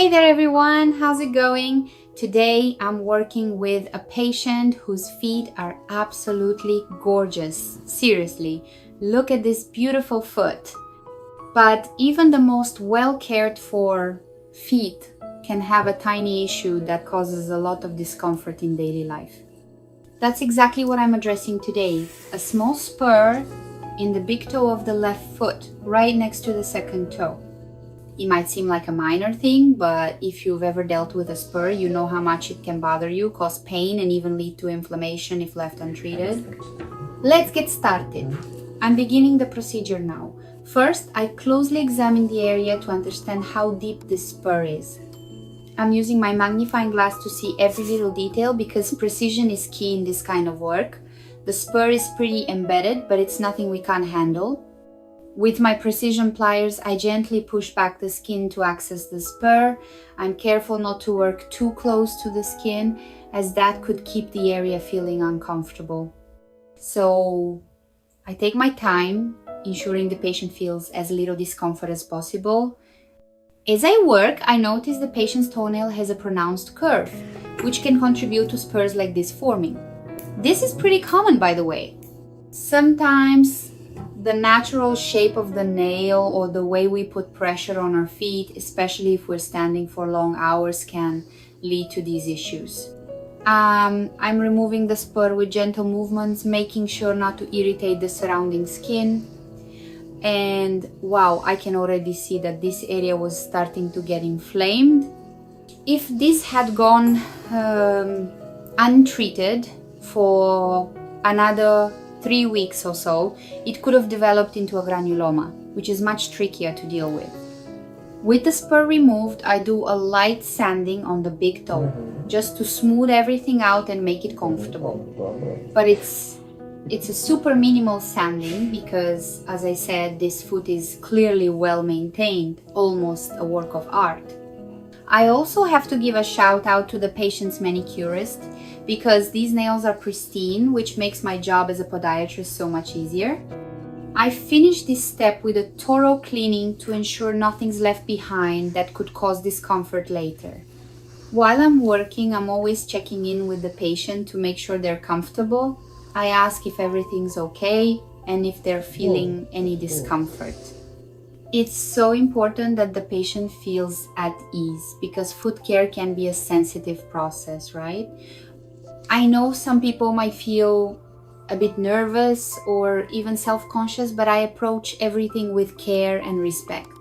Hey there everyone, how's it going? Today I'm working with a patient whose feet are absolutely gorgeous. Seriously, look at this beautiful foot. But even the most well cared for feet can have a tiny issue that causes a lot of discomfort in daily life. That's exactly what I'm addressing today. A small spur in the big toe of the left foot, right next to the second toe. It might seem like a minor thing, but if you've ever dealt with a spur, you know how much it can bother you, cause pain, and even lead to inflammation if left untreated. Let's get started. I'm beginning the procedure now. First, I closely examine the area to understand how deep this spur is. I'm using my magnifying glass to see every little detail because precision is key in this kind of work. The spur is pretty embedded, but it's nothing we can't handle. With my precision pliers, I gently push back the skin to access the spur. I'm careful not to work too close to the skin, as that could keep the area feeling uncomfortable. So I take my time, ensuring the patient feels as little discomfort as possible. As I work, I notice the patient's toenail has a pronounced curve, which can contribute to spurs like this forming. This is pretty common, by the way. Sometimes the natural shape of the nail or the way we put pressure on our feet, especially if we're standing for long hours, can lead to these issues. I'm removing the spur with gentle movements, making sure not to irritate the surrounding skin. And wow, I can already see that this area was starting to get inflamed. If this had gone untreated for another 3 weeks or so, it could have developed into a granuloma, which is much trickier to deal with. With the spur removed, I do a light sanding on the big toe, just to smooth everything out and make it comfortable. But it's a super minimal sanding because, as I said, this foot is clearly well maintained, almost a work of art. I also have to give a shout out to the patient's manicurist because these nails are pristine, which makes my job as a podiatrist so much easier. I finish this step with a thorough cleaning to ensure nothing's left behind that could cause discomfort later. While I'm working, I'm always checking in with the patient to make sure they're comfortable. I ask if everything's okay and if they're feeling any discomfort. It's so important that the patient feels at ease because foot care can be a sensitive process, right? I know some people might feel a bit nervous or even self-conscious, but I approach everything with care and respect.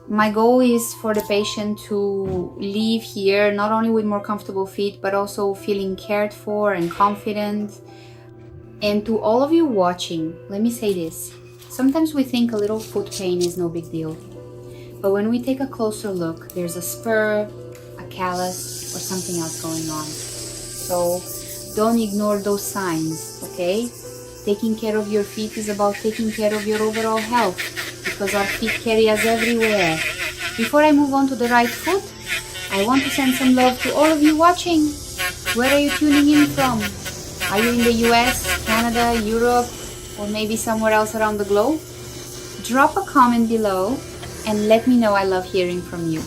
My goal is for the patient to leave here not only with more comfortable feet, but also feeling cared for and confident. And to all of you watching, let me say this. Sometimes we think a little foot pain is no big deal. But when we take a closer look, there's a spur, a callus, or something else going on. So don't ignore those signs, okay? Taking care of your feet is about taking care of your overall health because our feet carry us everywhere. Before I move on to the right foot, I want to send some love to all of you watching. Where are you tuning in from? Are you in the US, Canada, Europe, or maybe somewhere else around the globe? Drop a comment below and let me know. I love hearing from you.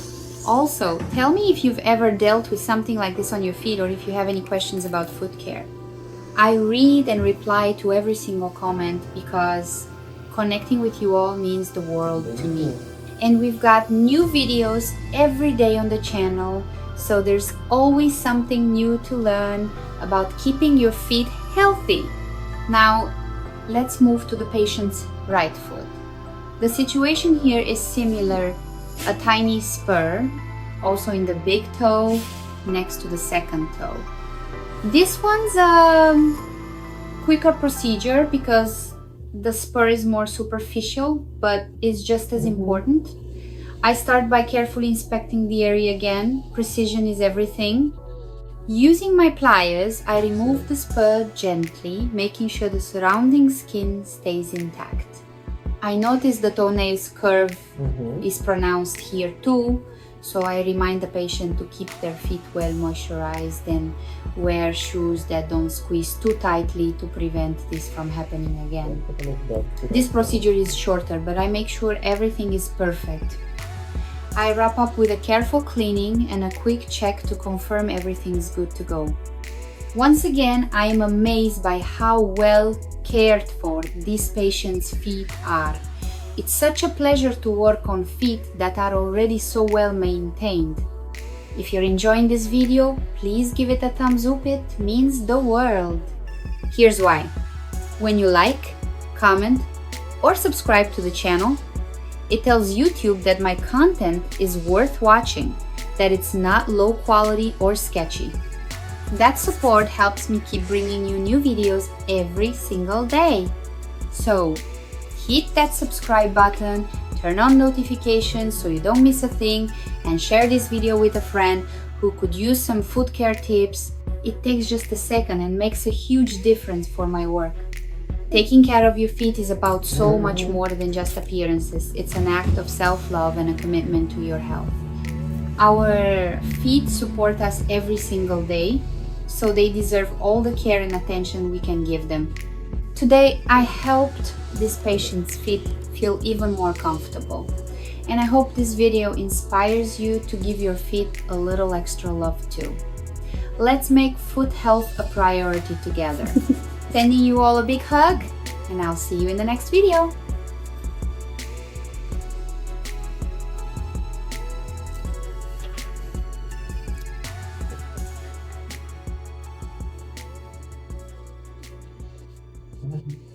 Also, tell me if you've ever dealt with something like this on your feet or if you have any questions about foot care. I read and reply to every single comment because connecting with you all means the world to me. And we've got new videos every day on the channel, so there's always something new to learn about keeping your feet healthy. Now, let's move to the patient's right foot. The situation here is similar. A tiny spur, also in the big toe, next to the second toe. This one's a quicker procedure because the spur is more superficial, but it's just as important. I start by carefully inspecting the area again. Precision is everything. Using my pliers, I remove the spur gently, making sure the surrounding skin stays intact. I notice the toenail's curve is pronounced here too, so I remind the patient to keep their feet well moisturized and wear shoes that don't squeeze too tightly to prevent this from happening again. This procedure is shorter, but I make sure everything is perfect. I wrap up with a careful cleaning and a quick check to confirm everything's good to go. Once again, I am amazed by how well cared for these patients' feet are. It's such a pleasure to work on feet that are already so well maintained. If you're enjoying this video, please give it a thumbs up, it means the world. Here's why. When you like, comment, or subscribe to the channel, it tells YouTube that my content is worth watching, that it's not low quality or sketchy. That support helps me keep bringing you new videos every single day. So, hit that subscribe button, turn on notifications so you don't miss a thing, and share this video with a friend who could use some foot care tips. It takes just a second and makes a huge difference for my work. Taking care of your feet is about so much more than just appearances. It's an act of self-love and a commitment to your health. Our feet support us every single day, so they deserve all the care and attention we can give them. Today, I helped this patient's feet feel even more comfortable, and I hope this video inspires you to give your feet a little extra love too. Let's make foot health a priority together. Sending you all a big hug, and I'll see you in the next video. Mhm.